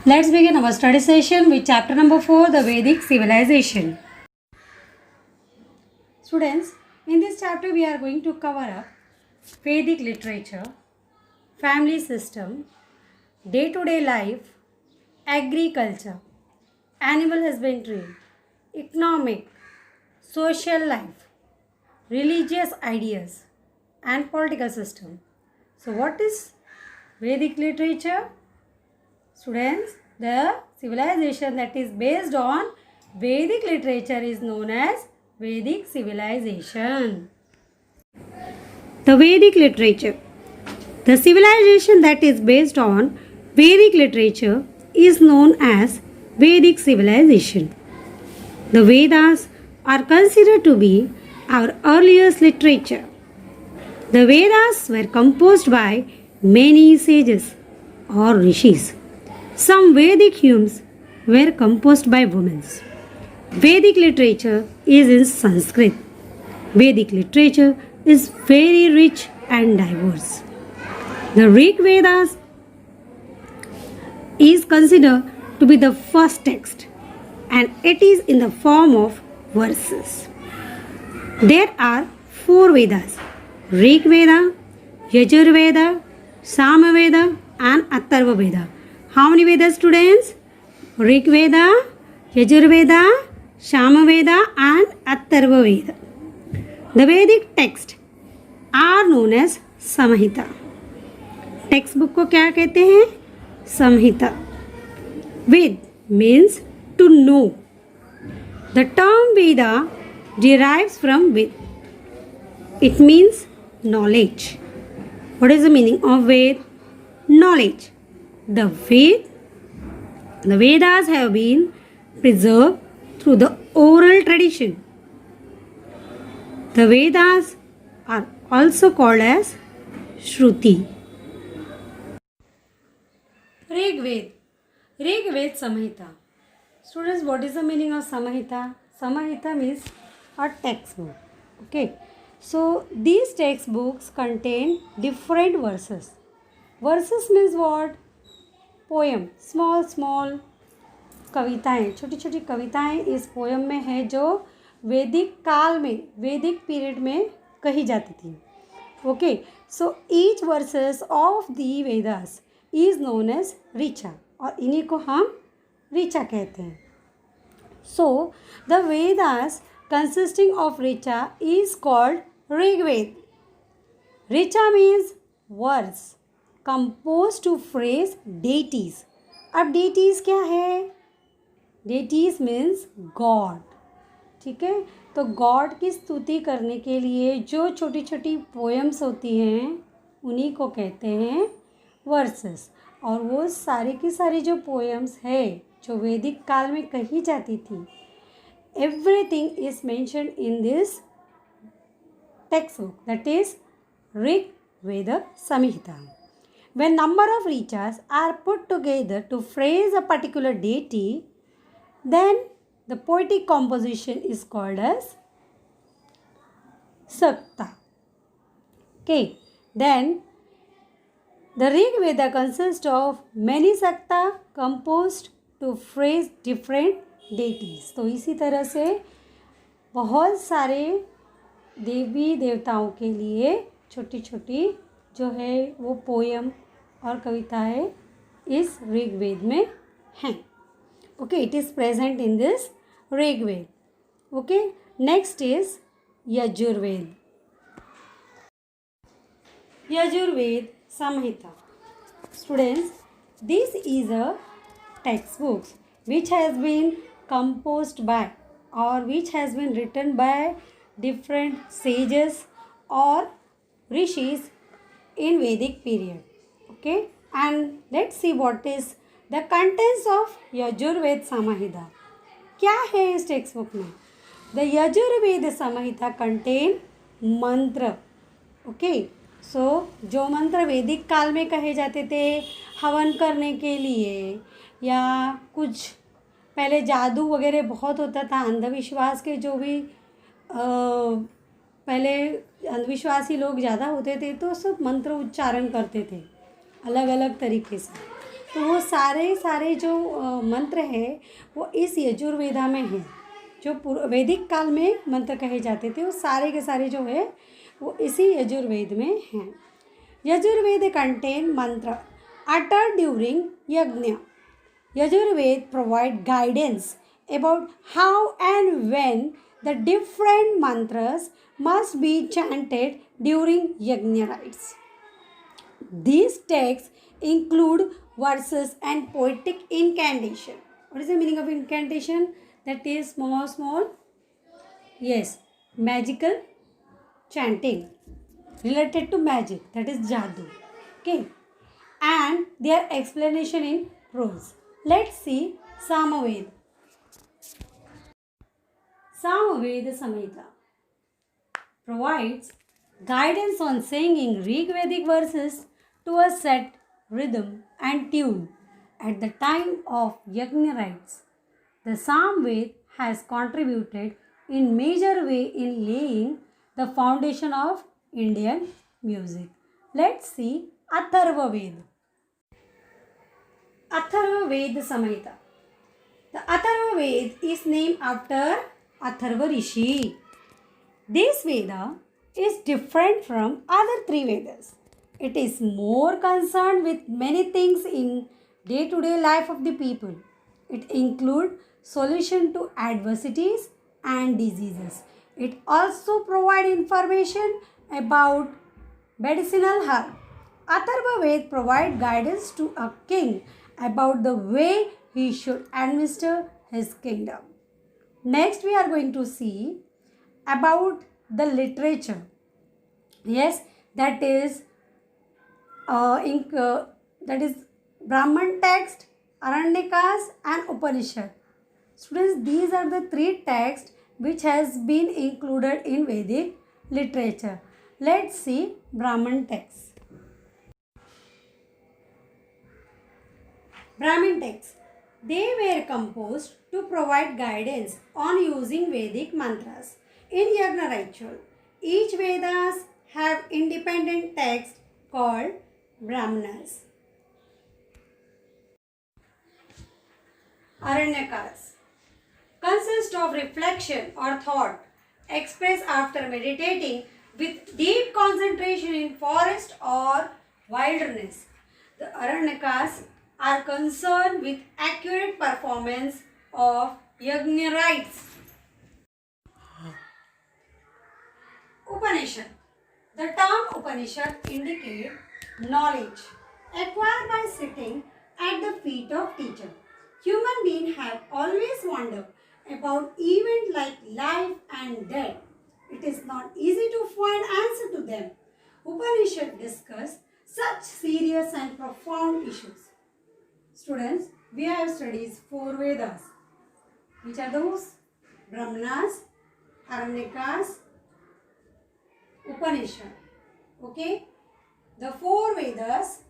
Let's begin our study session with chapter number 4, the Vedic civilization. Students, in this chapter we are going to cover up Vedic literature, family system, day-to-day life, agriculture, animal husbandry, economic, social life, religious ideas, and political system. So what is Vedic literature? Students, the civilization that is based on Vedic literature is known as Vedic civilization. The Vedic literature. The civilization that is based on Vedic literature is known as Vedic civilization. The Vedas are considered to be our earliest literature. The Vedas were composed by many sages or rishis. Some Vedic hymns were composed by women. Vedic literature is in Sanskrit. Vedic literature is very rich and diverse. The Rig Vedas is considered to be the first text and it is in the form of verses. There are 4 Vedas: Rig Veda, Yajur Veda, Sama Veda and Atharva Veda. How many Vedas, students? Rig Veda, Yajur Veda, Sama Veda and Atharva Veda. The Vedic texts are known as Samhita. Text book को क्या कहते हैं? संहिता. वेद means to know. The term Veda derives from Ved. It means knowledge. What is the meaning of Ved? Knowledge. The Vedas have been preserved through the oral tradition. The Vedas are also called as Shruti. Rig Ved Samhita. Students, what is the meaning of Samhita? Samhita means a textbook. Okay. So these textbooks contain different verses. Verses means what? Poem. Small कविताएं, छोटी छोटी कविताएं इस poem में है जो वैदिक काल में, वैदिक पीरियड में कही जाती थी. Okay. So each verses of the Vedas is known as richa और इन्हीं को हम ऋचा कहते हैं. So the Vedas consisting of richa is called Rigveda. Richa means words compose to phrase deities. अब डेटीज क्या है? Deities means god. ठीक है. तो गॉड की स्तुति करने के लिए जो छोटी छोटी पोएम्स होती हैं उन्हीं को कहते हैं वर्सेस. और वो सारी की सारी जो पोएम्स है जो वैदिक काल में कही जाती थी, everything is mentioned in this textbook that is Rigveda samhita. When number of ritas are put together to phrase a particular deity, then the poetic composition is called as Sakta. Okay. Then the Rig Veda consists of many Sakta composed to phrase different deities. तो इसी तरह से बहुत सारे देवी देवताओं के लिए छोटी छोटी जो है वो पोयम और कविताएं इस ऋग्वेद में हैं. Okay. It is present in this Rigveda. Okay. Next is Yajurveda. Yajurveda Samhita. Students, this is a textbook which has been composed by or which has been written by different sages or rishis in Vedic period. Okay. And let's see what is the contents of Yajurved Samhita. क्या है इस text book में? The Yajurved Samhita contain मंत्र. Okay. सो जो मंत्र वैदिक काल में कहे जाते थे हवन करने के लिए या कुछ पहले जादू वगैरह बहुत होता था, अंधविश्वास के जो भी पहले अंधविश्वासी लोग ज़्यादा होते थे तो सब मंत्र उच्चारण करते थे अलग अलग तरीके से. तो वो सारे सारे जो मंत्र हैं वो इस यजुर्वेदा में हैं। जो वैदिक काल में मंत्र कहे जाते थे वो सारे के सारे जो है वो इसी यजुर्वेद में हैं। यजुर्वेद कंटेन मंत्र uttered during yajna. Yajurved provide guidance about how and when the different mantras must be chanted during yajna rites. These texts include verses and poetic incantation. What is the meaning of incantation? That is small, small, yes, magical chanting related to magic, that is jadoo. Okay, and their explanation in prose. Let's see Samaved. Samaved Samhita provides guidance on singing Rig Vedic verses to a set rhythm and tune at the time of yajna rites. The Samved has contributed in major way in laying the foundation of Indian music. Let's see Atharva Ved. Atharva Ved Samhita. The Atharva Ved is named after Atharva Rishi. This Veda is different from other three Vedas. It is more concerned with many things in day-to-day life of the people. It includes solution to adversities and diseases. It also provides information about medicinal herb. Atharva Ved provide guidance to a king about the way he should administer his kingdom. Next, we are going to see about the literature. Yes, that is Brahman text, Aranyakas and Upanishad. Students, these are the three texts which has been included in Vedic literature. Let's see Brahman texts. Brahmin texts. They were composed to provide guidance on using Vedic mantras in yajna ritual. Each Vedas have independent text called Brahmanas. Aranyakas consist of reflection or thought expressed after meditating with deep concentration in forest or wilderness. The Aranyakas are concerned with accurate performance of yajna rites. Upanishad. The term Upanishad indicates knowledge acquired by sitting at the feet of teacher. Human beings have always wondered about events like life and death. It is not easy to find answer to them. Upanishad discuss such serious and profound issues. Students, we have studied 4 Vedas. Which are those? Brahmanas, Aranyakas, Upanishad. Okay? The 4 Vedas.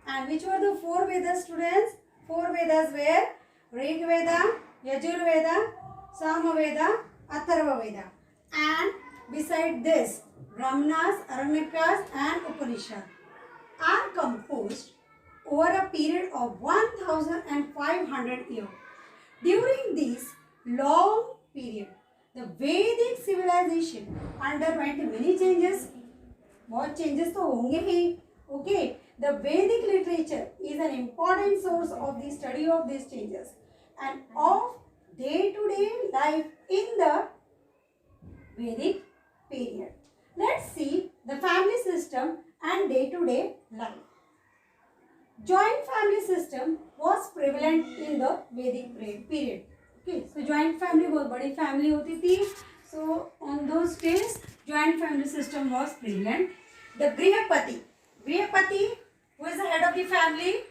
And which were the 4 Vedas, students? 4 Vedas were Rig Veda, Yajur Veda, Samaveda, Atharva Veda. And beside this, Brahmanas, Aranyakas and Upanishad are composed over a period of 1500 years. During this long period, the Vedic civilization underwent many changes. बहुत changes तो होंगे ही. Okay, the Vedic literature is an important source of the study of these changes and of day-to-day life in the Vedic period. Let's see the family system and day-to-day life. Joint family system was prevalent in the Vedic period. Okay, so joint family बहुत बड़ी family होती थी. So on those days, joint family system was prevalent. The Grihapati who is the head of the family?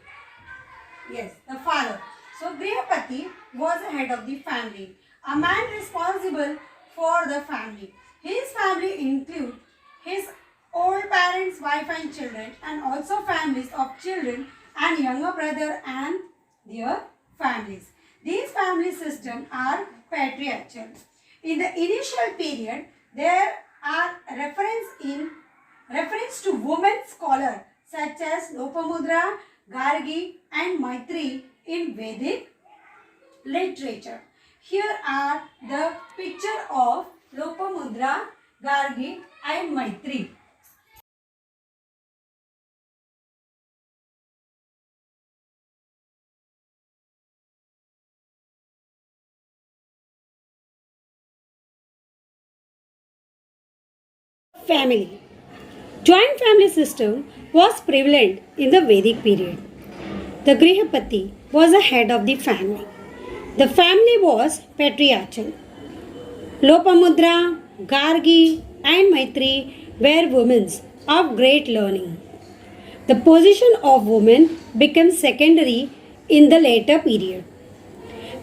Yes, the father. So Grihapati was the head of the family, a man responsible for the family. His family include his old parents, wife and children, and also families of children and younger brother and their families. These family systems are patriarchal. In the initial period, there are reference to women scholars such as Lopamudra, Gargi, and Maitri in Vedic literature. Here are the picture of Lopamudra, Gargi and Maitri. Family. Joint family system was prevalent in the Vedic period. The Grihapati was the head of the family. The family was patriarchal. Lopamudra, Gargi, and Maitri were women of great learning. The position of women became secondary in the later period.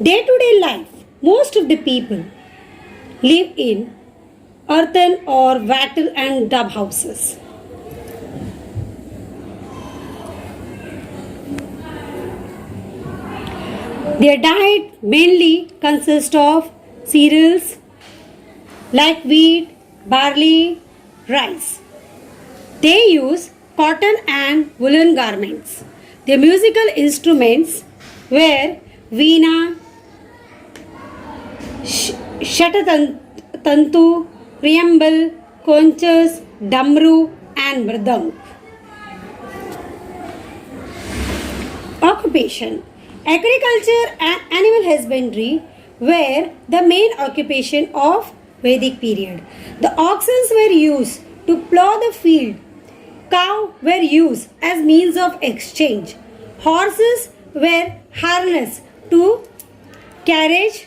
Day to day life, most of the people live in earthen or wattle and dub houses. Their diet mainly consists of cereals like wheat, barley, rice. They use cotton and woolen garments. Their musical instruments were veena, shatatantu, riyambal, conchas, damru and mridang. Occupation. Agriculture and animal husbandry were the main occupation of Vedic period. The oxen were used to plough the field. Cow were used as means of exchange. Horses were harnessed to carriage.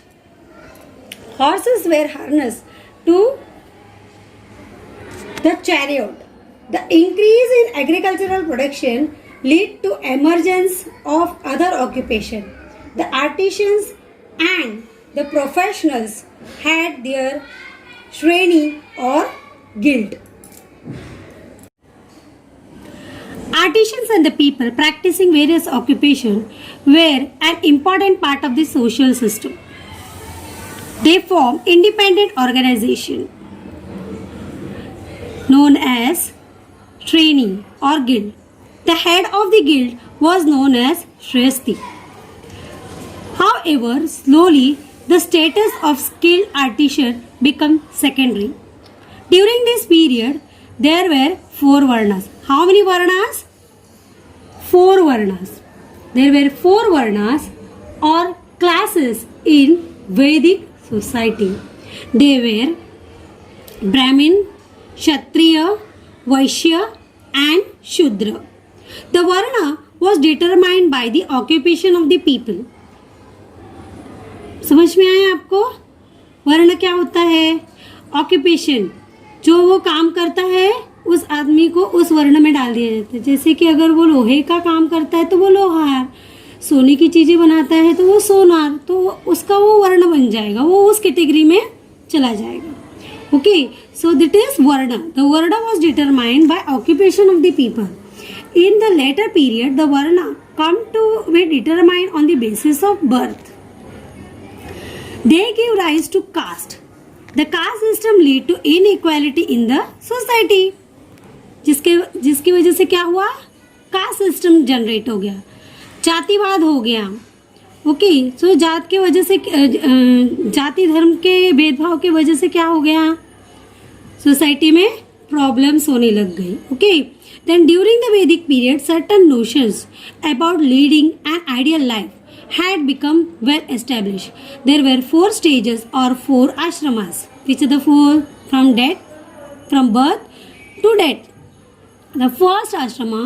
Horses were harnessed to the chariot. The increase in agricultural production led to emergence of other occupation. The artisans and the professionals had their shreni or guild. Artisans and the people practicing various occupations were an important part of the social system. They formed independent organization known as shreni or guild. The head of the guild was known as Shresthi. However, slowly the status of skilled artisan became secondary. During this period, there were 4 varnas. How many varnas? 4 varnas. There were 4 varnas or classes in Vedic society. They were Brahmin, Kshatriya, Vaishya and Shudra. The varna was determined by the occupation of the people. समझ में आया आपको? वर्ण क्या होता है? Occupation. जो वो काम करता है उस आदमी को उस वर्ण में डाल दिया जाता है. जैसे कि अगर वो लोहे का काम करता है तो वो लोहार, सोने की चीजें बनाता है तो वो सोनार, तो उसका वो वर्ण बन जाएगा, वो उस कैटेगरी में चला जाएगा. Okay, so that is varna. The varna was determined by occupation of the people. In the later period, the varna come to be determined on the basis of birth. They give rise to caste. The caste system lead to inequality in the society. जिसकी वजह से क्या हुआ? Caste system generate हो गया, जातिवाद हो गया. ओके, सो जात के वजह से, जाति धर्म के भेदभाव के वजह से क्या हो गया? सोसाइटी में प्रॉब्लम्स होने लग गई. ओके, देन ड्यूरिंग द वैदिक period certain notions about leading an ideal life had become well established. There were 4 stages or 4 ashramas. Which are the 4? From birth to death. The first ashrama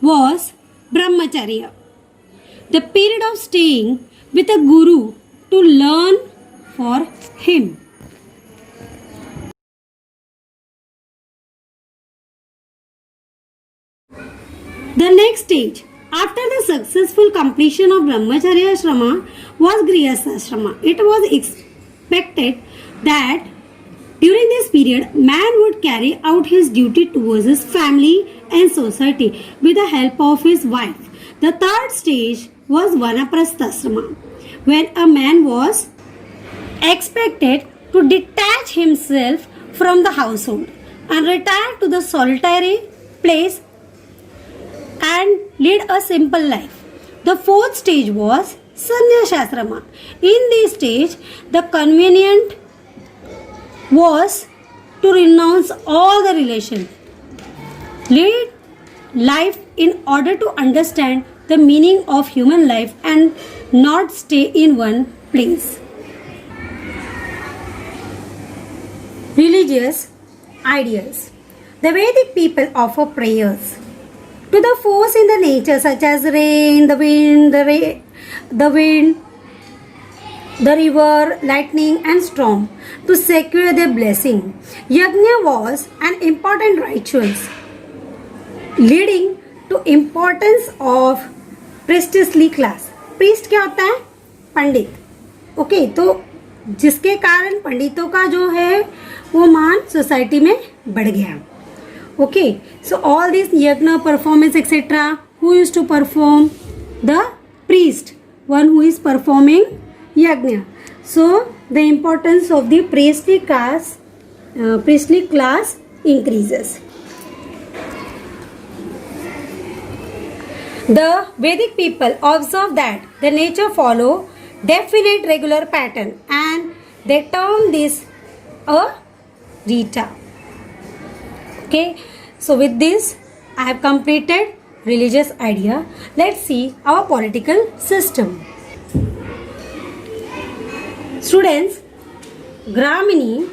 was brahmacharya. The period of staying with a guru to learn for him. The next stage after the successful completion of brahmacharya ashrama was grihastha ashrama. It was expected that during this period man would carry out his duty towards his family and society with the help of his wife. The third stage was vanaprastha ashrama, when a man was expected to detach himself from the household and retire to the solitary place and lead a simple life. The fourth stage was Sannyasasrama. In this stage, the convenient was to renounce all the relations, lead life in order to understand the meaning of human life and not stay in one place. Religious ideas. The Vedic people offer prayers to the force in the nature such as rain, the wind, the river, lightning and storm to secure their blessing. Yajna was an important ritual leading to importance of priestly class. Priest क्या होता है? पंडित. Okay, तो जिसके कारण पंडितों का जो है वो मान सोसाइटी में बढ़ गया. Okay, so all this yajna performance etcetera who use to perform? The priest, one who is performing yajna. So the importance of the priestly class increases. The Vedic people observe that the nature follow definite regular pattern and they term this a rita. Okay, so with this I have completed religious idea. Let's see our political system. Students, Gramin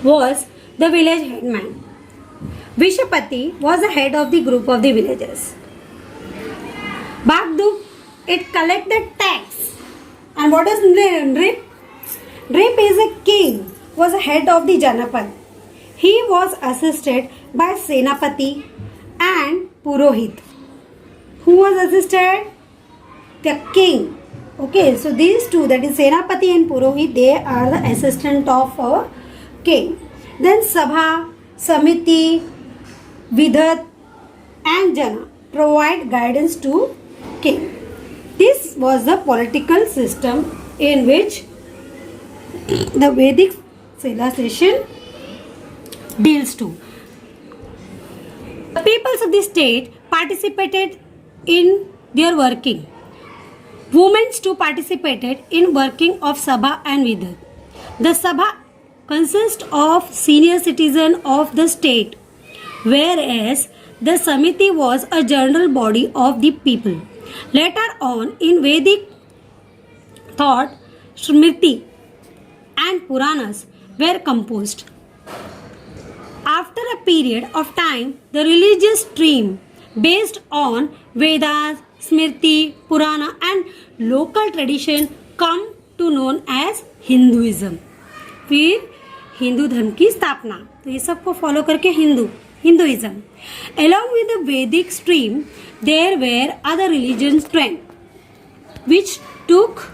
was the village headman. Vishapati was the head of the group of the villagers. Bagduk, it collected tax. And what is Nrip? Nrip is a king, was the head of the Janapad. He was assisted by Senapati and Purohit. Who was assisted? The king. Okay, so these two, that is Senapati and Purohit, they are the assistant of a king. Then Sabha, Samiti, Vidhat and Jana provide guidance to king. This was the political system in which the Vedic civilization deals to. The peoples of the state participated in their working. Women too participated in working of Sabha and Vidhat. The Sabha consists of senior citizens of the state, whereas the Samiti was a general body of the people. Later on in Vedic thought, Smriti and Puranas were composed. After a period of time, the religious stream based on Vedas, Smriti, Purana and local tradition come to known as Hinduism. फिर हिंदू धर्म की स्थापना. तो ये सबको follow करके Hinduism. Along with the Vedic stream, there were other religions trend which took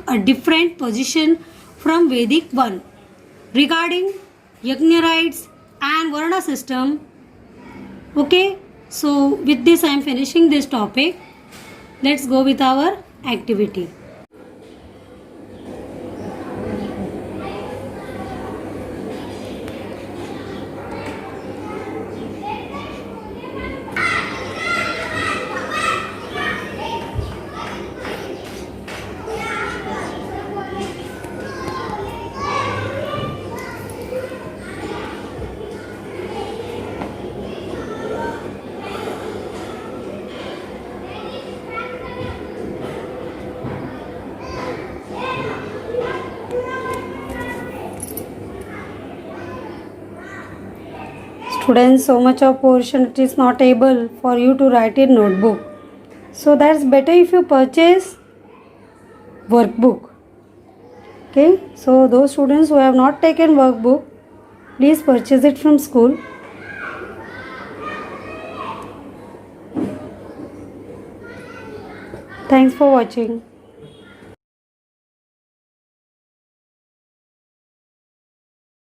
a different position from Vedic one regarding yajna rites and varna system. Okay, so with this I am finishing this topic. Let's go with our activity. Students, so much of portion it is not able for you to write in notebook. So that's better if you purchase workbook. Okay, so those students who have not taken workbook, please purchase it from school. Thanks for watching.